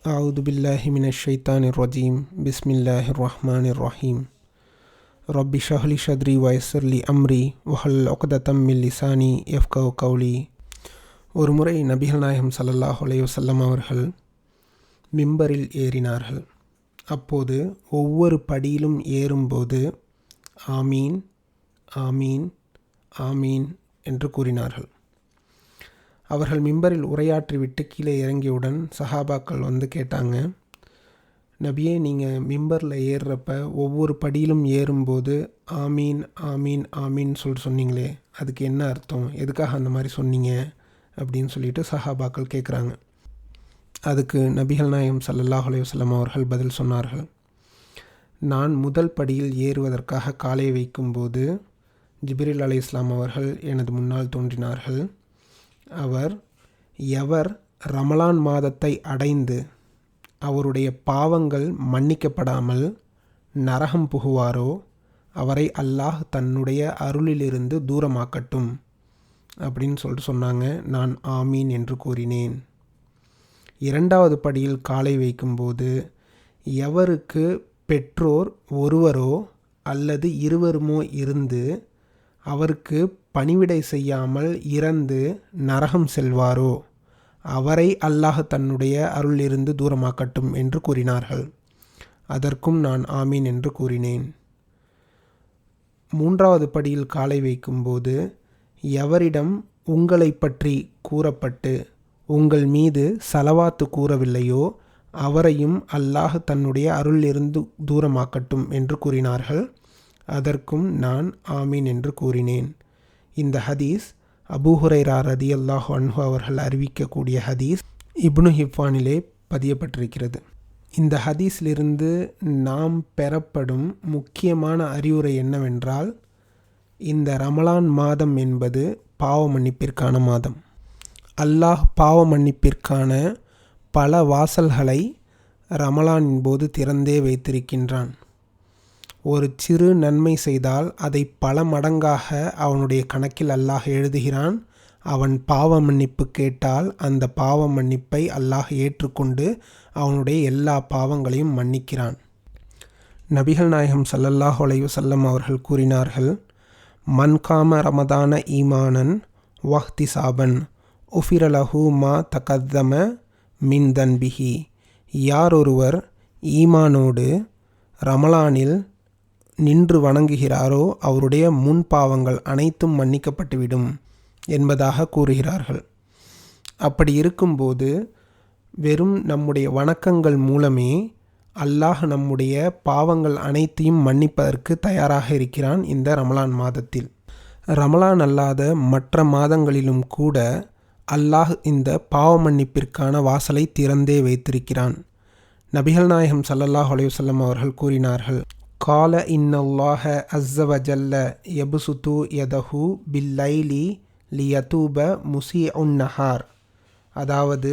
أعوذ بالله من الشيطان الرجيم بسم الله الرحمن الرحيم رب اشرح لي صدري ويسر لي أمري واحلل عقدة من لساني يفقهوا قولي. ஒரு முறை நபிகள் நாயகம் ஸல்லல்லாஹு அலைஹி வஸல்லம் அவர்கள் மிம்பரில் ஏறினார்கள். அப்போது ஒவ்வொரு படியிலும் ஏறும்போது ஆமீன் ஆமீன் ஆமீன் என்று கூறினார்கள். அவர்கள் மிம்பரில் உரையாற்றிவிட்டு கீழே இறங்கியவுடன் சஹாபாக்கள் வந்து கேட்டாங்க, நபியே, நீங்கள் மிம்பரில் ஏறுறப்ப ஒவ்வொரு படியிலும் ஏறும்போது ஆமீன் ஆமீன் ஆமீன் சொன்னீங்களே, அதுக்கு என்ன அர்த்தம், எதுக்காக அந்த மாதிரி சொன்னீங்க அப்படின்னு சொல்லிட்டு சஹாபாக்கள் கேட்குறாங்க. அதுக்கு நபிகள் நாயகம் ஸல்லல்லாஹு அலைஹி வஸல்லம் அவர்கள் பதில் சொன்னார்கள், நான் முதல் படியில் ஏறுவதற்காக காலை வைக்கும்போது ஜிப்ரீல் அலைஹிஸ்ஸலாம் அவர்கள் எனது முன்னால் தோன்றினார்கள். அவர் எவர் ரமலான் மாதத்தை அடைந்து அவருடைய பாவங்கள் மன்னிக்கப்படாமல் நரகம் புகுவாரோ அவரை அல்லாஹ் தன்னுடைய அருளிலிருந்து தூரமாக்கட்டும் அப்படின்னு சொன்னாங்க. நான் ஆமீன் என்று கூறினேன். இரண்டாவது படியில் காலை வைக்கும்போது எவருக்கு பெற்றோர் ஒருவரோ அல்லது இருவருமோ இருந்து அவருக்கு பணிவிடை செய்யாமல் இறந்து நரகம் செல்வாரோ அவரை அல்லாஹ் தன்னுடைய அருளிலிருந்து தூரமாக்கட்டும் என்று கூறினார்கள். அதற்கும் நான் ஆமீன் என்று கூறினேன். மூன்றாவது படியில் காலை வைக்கும்போது எவரிடம் உங்களை பற்றி கூறப்பட்டு உங்கள் மீது ஸலவாத்து கூறவில்லையோ அவரையும் அல்லாஹ் தன்னுடைய அருளிலிருந்து தூரமாக்கட்டும் என்று கூறினார்கள். அதற்கும் நான் ஆமீன் என்று கூறினேன். இந்த ஹதீஸ் அபூ ஹுரைரா ரலியல்லாஹு அன்ஹு அவர்கள் அறிவிக்கக்கூடிய ஹதீஸ் இப்னு ஹிப்பானிலே பதியப்பட்டிருக்கிறது. இந்த ஹதீஸிலிருந்து நாம் பெறப்படும் முக்கியமான அறிவுரை என்னவென்றால், இந்த ரமலான் மாதம் என்பது பாவ மன்னிப்பிற்கான மாதம். அல்லாஹ் பாவ மன்னிப்பிற்கான பல வாசல்களை ரமலானின் போது திறந்தே வைத்திருக்கின்றான். ஒரு சிறு நன்மை செய்தால் அதை பல மடங்காக அவனுடைய கணக்கில் அல்லாஹ் எழுதுகிறான். அவன் பாவ மன்னிப்பு கேட்டால் அந்த பாவ மன்னிப்பை அல்லாஹ் ஏற்றுக்கொண்டு அவனுடைய எல்லா பாவங்களையும் மன்னிக்கிறான். நபிகள் நாயகம் ஸல்லல்லாஹு அலைஹி வஸல்லம் அவர்கள் கூறினார்கள், மன் காம ரமதான ஈமானன் வஹ்திசாபன் உஃபிரலஹு மா தகத்தம மின் தன்பிஹி. யாரொருவர் ஈமானோடு ரமலானில் நின்று வணங்குகிறாரோ அவருடைய முன்பாவங்கள் அனைத்தும் மன்னிக்கப்பட்டுவிடும் என்பதாக கூறுகிறார்கள். அப்படி இருக்கும்போது வெறும் நம்முடைய வணக்கங்கள் மூலமே அல்லாஹ் நம்முடைய பாவங்கள் அனைத்தையும் மன்னிப்பதற்கு தயாராக இருக்கிறான் இந்த ரமலான் மாதத்தில். ரமலான் அல்லாத மற்ற மாதங்களிலும் கூட அல்லாஹ் இந்த பாவ மன்னிப்பிற்கான வாசலை திறந்தே வைத்திருக்கிறான். நபிகள் நாயகம் ஸல்லல்லாஹு அலைஹி வஸல்லம் அவர்கள் கூறினார்கள், கால இன்னல்லாஹ அஸ்ஸ வஜல்ல யபுசுது யதஹு பில்லைலி லியதூப முஸீஉன் நஹார். அதாவது,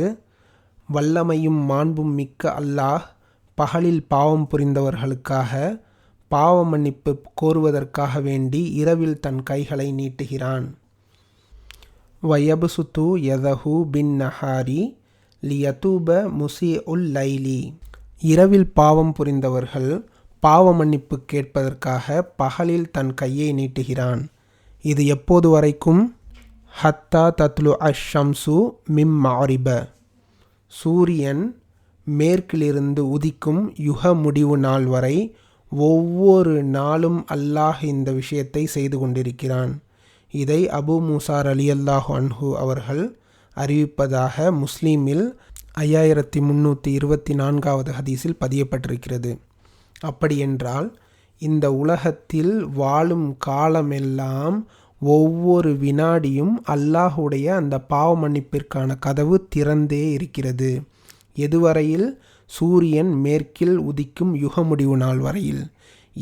வல்லமையும் மாண்பும் மிக்க அல்லாஹ் பகலில் பாவம் புரிந்தவர்களுக்காக பாவ மன்னிப்பு கோருவதற்காக வேண்டி இரவில் தன் கைகளை நீட்டுகிறான். வயபுசுது யதஹு பின் நஹாரி லியதூப முஸீஉல் லைலி. இரவில் பாவம் புரிந்தவர்கள் பாவ மன்னிப்பு கேட்பதற்காக பகலில் தன் கையை நீட்டுகிறான். இது எப்போது வரைக்கும்? ஹத்தா தத்லு அஷம்சு மிம் மஅரிப. சூரியன் மேற்கிலிருந்து உதிக்கும் யுக முடிவு நாள் வரை ஒவ்வொரு நாளும் அல்லாஹ் இந்த விஷயத்தை செய்து கொண்டிருக்கிறான். இதை அபூ மூசா ரலியல்லாஹு அன்ஹு அவர்கள் அறிவிப்பதாக முஸ்லீமில் 5324வது ஹதீஸில் பதியப்பட்டிருக்கிறது. அப்படியென்றால் இந்த உலகத்தில் வாழும் காலமெல்லாம் ஒவ்வொரு வினாடியும் அல்லாஹுடைய அந்த பாவ மன்னிப்பிற்கான கதவு திறந்தே இருக்கிறது. எதுவரையில்? சூரியன் மேற்கில் உதிக்கும் யுக முடிவு நாள் வரையில்.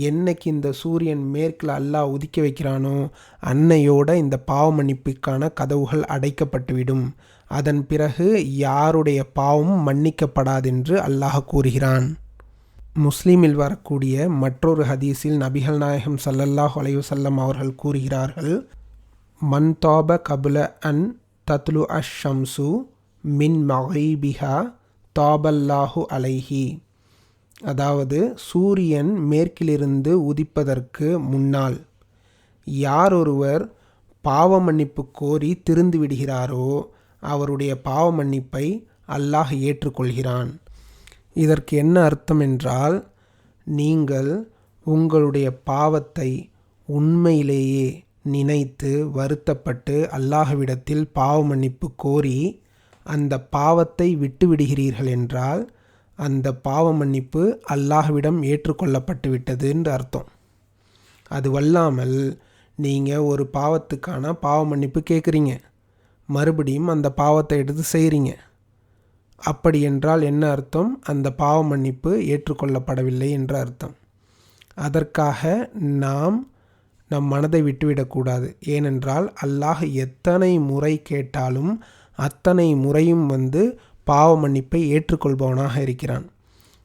என்னைக்கு இந்த சூரியன் மேற்கில் அல்லாஹ் உதிக்க வைக்கிறானோ அன்னையோட இந்த பாவ மன்னிப்புக்கான கதவுகள் அடைக்கப்பட்டுவிடும். அதன் பிறகு யாருடைய பாவமும் மன்னிக்கப்படாதென்று அல்லாஹ் கூறுகிறான். முஸ்லீமில் வரக்கூடிய மற்றொரு ஹதீஸில் நபிகள் நாயகம் ஸல்லல்லாஹு அலைஹி வஸல்லம் அவர்கள் கூறுகிறார்கள், மன் தாப கபுல அன் தத்லு அஷம்சு மின் மகீபிஹா தாபல்லாஹு அலைஹி, அதாவது சூரியன் மேற்கிலிருந்து உதிப்பதற்கு முன்னால் யார் ஒருவர் பாவ மன்னிப்பு கோரி திருந்து விடுகிறாரோ அவருடைய பாவ மன்னிப்பை அல்லாஹ் ஏற்றுக்கொள்கிறான். இதற்கு என்ன அர்த்தம் என்றால், நீங்கள் உங்களுடைய பாவத்தை உண்மையிலேயே நினைத்து வருத்தப்பட்டு அல்லாஹ்விடத்தில் பாவ மன்னிப்பு கோரி அந்த பாவத்தை விட்டுவிடுகிறீர்கள் என்றால் அந்த பாவ மன்னிப்பு அல்லாஹ்விடம் ஏற்றுக்கொள்ளப்பட்டு விட்டது என்று அர்த்தம். அதுவல்லாமல் நீங்கள் ஒரு பாவத்துக்கான பாவ மன்னிப்பு கேட்குறீங்க, மறுபடியும் அந்த பாவத்தை எடுத்து செய்கிறீங்க, அப்படி என்றால் என்ன அர்த்தம்? அந்த பாவ மன்னிப்பு ஏற்றுக்கொள்ளப்படவில்லை என்ற அர்த்தம். அதற்காக நாம் நம் மனதை விட்டுவிடக்கூடாது. ஏனென்றால் அல்லாஹ் எத்தனை முறை கேட்டாலும் அத்தனை முறையும் பாவ மன்னிப்பை ஏற்றுக்கொள்பவனாக இருக்கிறான்.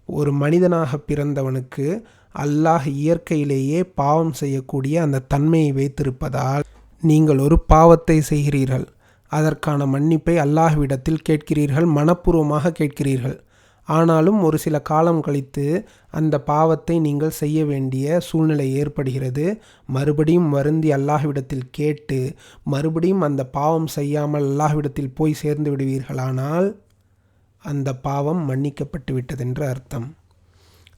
ஒரு மனிதனாக பிறந்தவனுக்கு அல்லாஹ் இயற்கையிலேயே பாவம் செய்யக்கூடிய அந்த தன்மையை வைத்திருப்பதால் நீங்கள் ஒரு பாவத்தை செய்கிறீர்கள், அதற்கான மன்னிப்பை அல்லாஹ்விடத்தில் கேட்கிறீர்கள், மனப்பூர்வமாக கேட்கிறீர்கள். ஆனாலும் ஒரு சில காலம் கழித்து அந்த பாவத்தை நீங்கள் செய்ய வேண்டிய சூழ்நிலை ஏற்படுகிறது. மறுபடியும் வருந்தி அல்லாஹ்விடத்தில் கேட்டு மறுபடியும் அந்த பாவம் செய்யாமல் அல்லாஹ்விடத்தில் போய் சேர்ந்து விடுவீர்களானால் அந்த பாவம் மன்னிக்கப்பட்டு விட்டதென்று அர்த்தம்.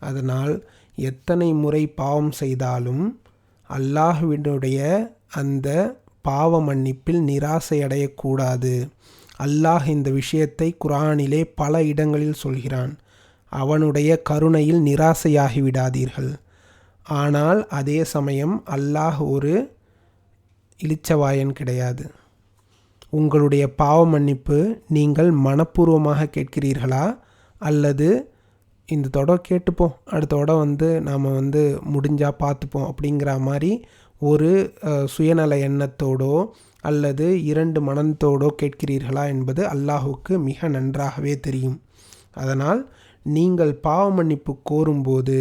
அதனால் எத்தனை முறை பாவம் செய்தாலும் அல்லாஹ்வினுடைய அந்த பாவ மன்னிப்பில் நிராசை அடையக்கூடாது. அல்லாஹ் இந்த விஷயத்தை குர்ஆனிலே பல இடங்களில் சொல்கிறான். அவனுடைய கருணையில் நிராசையாகிவிடாதீர்கள். ஆனால் அதே சமயம் அல்லாஹ் ஒரு இளிச்சவாயன் கிடையாது. உங்களுடைய பாவ மன்னிப்பு நீங்கள் மனப்பூர்வமாக கேட்கிறீர்களா, அல்லது இந்த தொடர் கேட்டுப்போம், அடுத்த தொடர் நாம் முடிஞ்சால் பார்த்துப்போம் அப்படிங்கிற மாதிரி ஒரு சுயநல எண்ணத்தோடோ அல்லது இரண்டு மனத்தோடோ கேட்கிறீர்களா என்பது அல்லாஹுக்கு மிக நன்றாகவே தெரியும். அதனால் நீங்கள் பாவ மன்னிப்பு கோரும்போது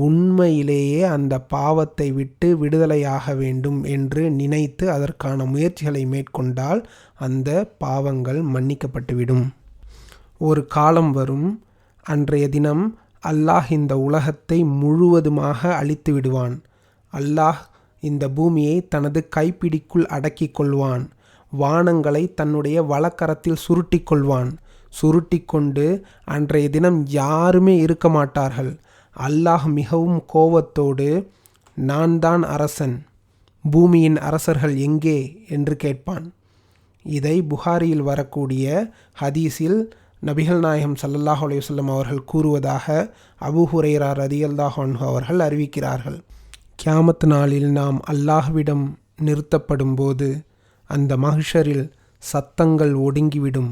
உண்மையிலேயே அந்த பாவத்தை விட்டு விடுதலையாக வேண்டும் என்று நினைத்து அதற்கான முயற்சிகளை மேற்கொண்டால் அந்த பாவங்கள் மன்னிக்கப்பட்டுவிடும். ஒரு காலம் வரும், அன்றைய தினம் அல்லாஹ் இந்த உலகத்தை முழுவதுமாக அழித்து விடுவான். அல்லாஹ் இந்த பூமியை தனது கைப்பிடிக்குள் அடக்கி கொள்வான். வானங்களை தன்னுடைய வலக்கரத்தில் சுருட்டி கொள்வான். சுருட்டி கொண்டு அன்றைய தினம் யாருமே இருக்க மாட்டார்கள். அல்லாஹ் மிகவும் கோபத்தோடு, நான் தான் அரசன், பூமியின் அரசர்கள் எங்கே என்று கேட்பான். இதை புகாரியில் வரக்கூடிய ஹதீஸில் நபிகள் நாயகம் ஸல்லல்லாஹு அலைஹி வஸல்லம் அவர்கள் கூறுவதாக அபூ ஹுரைரா ரலியல்லாஹு அன்ஹு அவர்கள் அறிவிக்கிறார்கள். கியாமத் நாளில் நாம் அல்லாஹ்விடம் நிறுத்தப்படும் போது அந்த மஹ்ஷரில் சத்தங்கள் ஒடுங்கிவிடும்.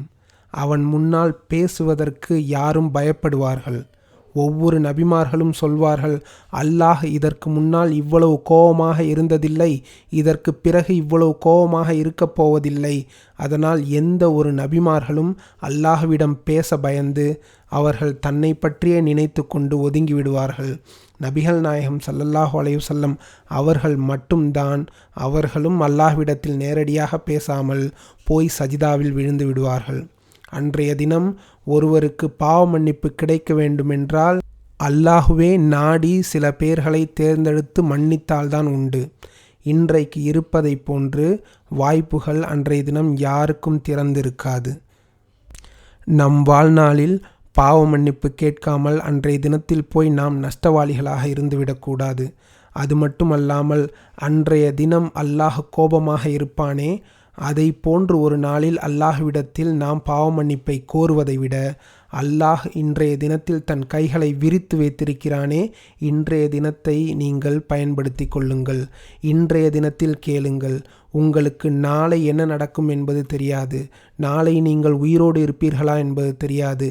அவன் முன்னால் பேசுவதற்கு யாரும் பயப்படுவார்கள். ஒவ்வொரு நபிமார்களும் சொல்வார்கள், அல்லாஹ் இதற்கு முன்னால் இவ்வளவு கோபமாக இருந்ததில்லை, இதற்கு பிறகு இவ்வளவு கோபமாக இருக்கப் போவதில்லை. அதனால் எந்த ஒரு நபிமார்களும் அல்லாஹ்விடம் பேச பயந்து அவர்கள் தன்னை பற்றியே நினைத்து கொண்டு ஒதுங்கி விடுவார்கள். நபிகள் நாயகம் ஸல்லல்லாஹு அலைஹி வஸல்லம் அவர்கள் மட்டும்தான், அவர்களும் அல்லாஹ்விடத்தில் நேரடியாக பேசாமல் போய் சஜிதாவில் விழுந்து விடுவார்கள். அன்றைய தினம் ஒருவருக்கு பாவ மன்னிப்பு கிடைக்க வேண்டுமென்றால் அல்லாஹுவே நாடி சில பேர்களை தேர்ந்தெடுத்து மன்னித்தால்தான் உண்டு. இன்றைக்கு இருப்பதை போன்று வாய்ப்புகள் அன்றைய தினம் யாருக்கும் திறந்திருக்காது. நம் வாழ்நாளில் பாவ மன்னிப்பு கேட்காமல் அன்றைய தினத்தில் போய் நாம் நஷ்டவாளிகளாக இருந்துவிடக்கூடாது. அது மட்டுமல்லாமல் அன்றைய தினம் அல்லாஹ் கோபமாக இருப்பானே, அதை போன்று ஒரு நாளில் அல்லாஹ்விடத்தில் நாம் பாவ மன்னிப்பை கோருவதை விட அல்லாஹ் இன்றைய தினத்தில் தன் கைகளை விரித்து வைத்திருக்கிறானே, இன்றைய தினத்தை நீங்கள் பயன்படுத்தி கொள்ளுங்கள். இன்றைய தினத்தில் கேளுங்கள். உங்களுக்கு நாளை என்ன நடக்கும் என்பது தெரியாது. நாளை நீங்கள் உயிரோடு இருப்பீர்களா என்பது தெரியாது.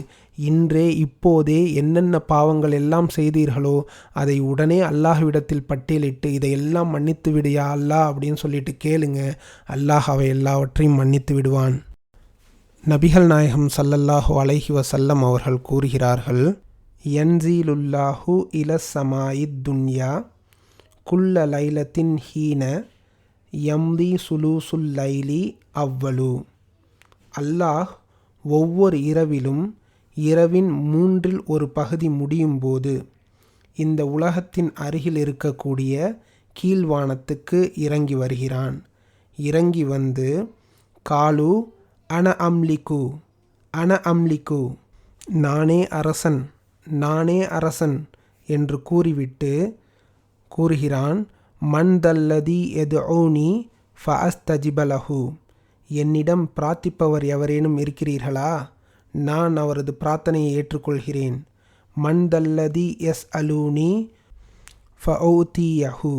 இப்போதே என்னென்ன பாவங்கள் எல்லாம் செய்தீர்களோ அதை உடனே அல்லாஹ்விடத்தில் பட்டியலிட்டு இதையெல்லாம் மன்னித்து விடியா அல்லாஹ் அப்படின்னு சொல்லிட்டு கேளுங்க. அல்லாஹ் அவை எல்லாவற்றையும் மன்னித்து விடுவான். நபிகள் நாயகம் ஸல்லல்லாஹு அலைஹி வஸல்லம் அவர்கள் கூறுகிறார்கள், யன்ஸிலுல்லாஹு இலஸ் ஸமாயித் துன்யா குல்ல லைலத்தின் ஹீன யம்தி சுலூசுல் லைலி அவ்வலு. அல்லாஹ் ஒவ்வொரு இரவிலும் இரவின் 1/3 முடியும் போது இந்த உலகத்தின் அருகில் இருக்கக்கூடிய கீழ்வானத்துக்கு இறங்கி வருகிறான். இறங்கி வந்து காலு அன அம்லிக்கு நானே அரசன் என்று கூறிவிட்டு கூறுகிறான், மன் தல்லதி எதுஊனி ஃபஅஸ்தஜிபலஹு, என்னிடம் பிரார்த்திப்பவர் எவரேனும் இருக்கிறீர்களா, நான் அவரது பிரார்த்தனையை ஏற்றுக்கொள்கிறேன். மன் தல்லதி எஸ் அலூனி ஃபஊதியஹு,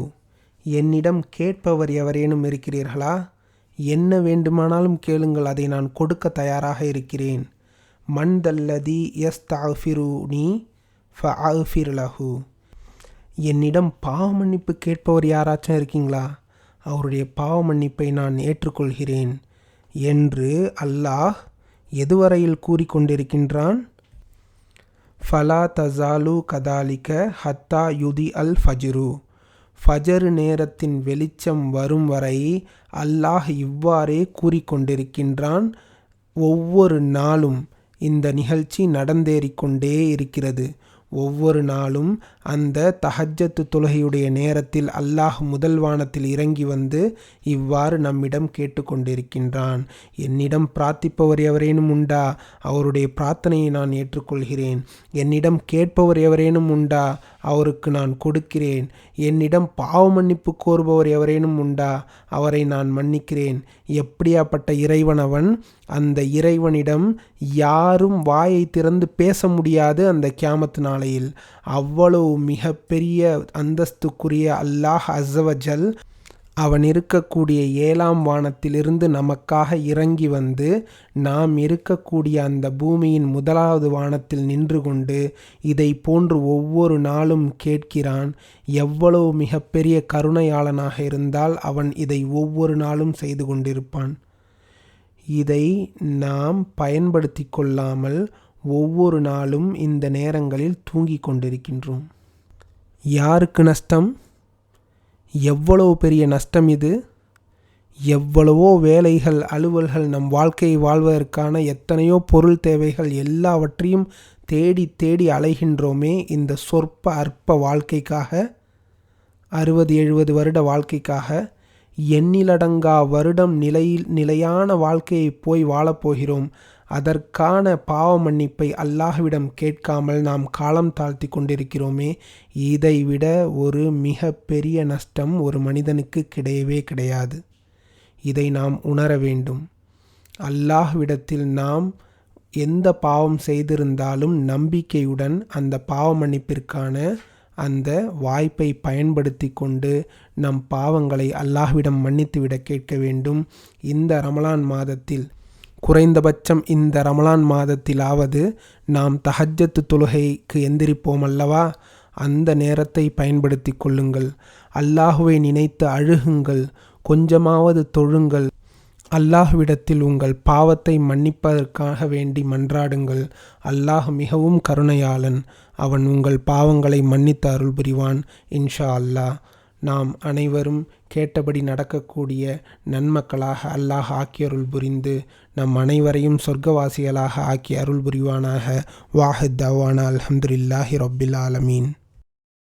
என்னிடம் கேட்பவர் எவரேனும் இருக்கிறீர்களா, என்ன வேண்டுமானாலும் கேளுங்கள், அதை நான் கொடுக்க தயாராக இருக்கிறேன். மன் தல்லதி எஸ் தஃபிருனி ஃபஅஃபிர்லஹு, என்னிடம் பாவ மன்னிப்பு கேட்பவர் யாராச்சும் இருக்கீங்களா, அவருடைய பாவ மன்னிப்பை நான் ஏற்றுக்கொள்கிறேன் என்று அல்லாஹ் எதுவரையில் கூறிக்கொண்டிருக்கின்றான். ஃபலா தஸாலு கதாலிக ஹத்தா யுதி அல் ஃபஜ்ரு, ஃபஜர் நேரத்தின் வெளிச்சம் வரும் வரை அல்லாஹ் இவ்வாறே கூறிக்கொண்டிருக்கின்றான். ஒவ்வொரு நாளும் இந்த நிகழ்ச்சி நடந்தேறிக்கொண்டே இருக்கிறது. ஒவ்வொரு நாளும் அந்த தஹஜ்ஜத் தொழுகையுடைய நேரத்தில் அல்லாஹ் முதல் வானத்தில் இறங்கி வந்து இவ்வாறு நம்மிடம் கேட்டுக்கொண்டிருக்கின்றான். என்னிடம் பிரார்த்திப்பவர் எவரேனும் உண்டா, அவருடைய பிரார்த்தனையை நான் ஏற்றுக்கொள்கிறேன். என்னிடம் கேட்பவர் எவரேனும் உண்டா, அவருக்கு நான் கொடுக்கிறேன். என்னிடம் பாவ மன்னிப்பு கோருபவர் எவரேனும் உண்டா, அவரை நான் மன்னிக்கிறேன். எப்படியாப்பட்ட இறைவன் அவன்! அந்த இறைவனிடம் யாரும் வாயை திறந்து பேச முடியாது அந்த கியாமத் நாளையில். அவ்வளவு மிகப்பெரிய அந்தஸ்துக்குரிய அல்லாஹ் அஸ்ஸவஜல் அவன் இருக்கக்கூடிய 7ஆம் வானத்திலிருந்து நமக்காக இறங்கி வந்து நாம் இருக்கக்கூடிய அந்த பூமியின் 1வது வானத்தில் நின்று கொண்டு இதை போன்று ஒவ்வொரு நாளும் கேட்கிறான். எவ்வளவு மிகப்பெரிய கருணையாளனாக இருந்தால் அவன் இதை ஒவ்வொரு நாளும் செய்து கொண்டிருப்பான். இதை நாம் பயன்படுத்தி கொள்ளாமல் ஒவ்வொரு நாளும் இந்த நேரங்களில் தூங்கிக் கொண்டிருக்கின்றோம். யாருக்கு நஷ்டம்? எவ்வளவு பெரிய நஷ்டம் இது! எவ்வளவோ வேலைகள், அலுவல்கள், நம் வாழ்க்கையை வாழ்வதற்கான எத்தனையோ பொருள் தேவைகள் எல்லாவற்றையும் தேடி தேடி அலைகின்றோமே இந்த சொற்ப அற்ப வாழ்க்கைக்காக, 60-70 வருட வாழ்க்கைக்காக. எண்ணிலடங்கா வருடம் நிலையான வாழ்க்கையை போய் வாழப்போகிறோம். அதற்கான பாவ மன்னிப்பை அல்லாஹ்விடம் கேட்காமல் நாம் காலம் தாழ்த்தி கொண்டிருக்கிறோமே. இதைவிட ஒரு மிக பெரிய நஷ்டம் ஒரு மனிதனுக்கு கிடையவே கிடையாது. இதை நாம் உணர வேண்டும். அல்லாஹ்விடத்தில் நாம் எந்த பாவம் செய்திருந்தாலும் நம்பிக்கையுடன் அந்த பாவ மன்னிப்பிற்கான அந்த வாய்ப்பை பயன்படுத்தி கொண்டு நம் பாவங்களை அல்லாஹ்விடம் மன்னித்துவிட கேட்க வேண்டும். இந்த ரமலான் மாதத்தில், குறைந்தபட்சம் இந்த ரமலான் மாதத்திலாவது நாம் தஹஜ்ஜத் தொழுகைக்கு எந்திரிப்போம் அல்லவா, அந்த நேரத்தை பயன்படுத்தி கொள்ளுங்கள். அல்லாஹுவை நினைத்து அழுகுங்கள், கொஞ்சமாவது தொழுங்கள். அல்லாஹ்விடத்தில் உங்கள் பாவத்தை மன்னிப்பதற்காக வேண்டி மன்றாடுங்கள். அல்லாஹ் மிகவும் கருணையாளன். அவன் உங்கள் பாவங்களை மன்னித்து அருள் புரிவான் இன்ஷா அல்லாஹ். நாம் அனைவரும் கேட்டபடி நடக்கக்கூடிய நன்மக்களாக அல்லாஹ் ஆக்கி அருள் புரிந்து நம் அனைவரையும் சொர்க்கவாசிகளாக ஆக்கி அருள் புரிவானாக. வாஹித் தவானா அல்ஹம்துலில்லாஹி ரப்பில் ஆலமீன்.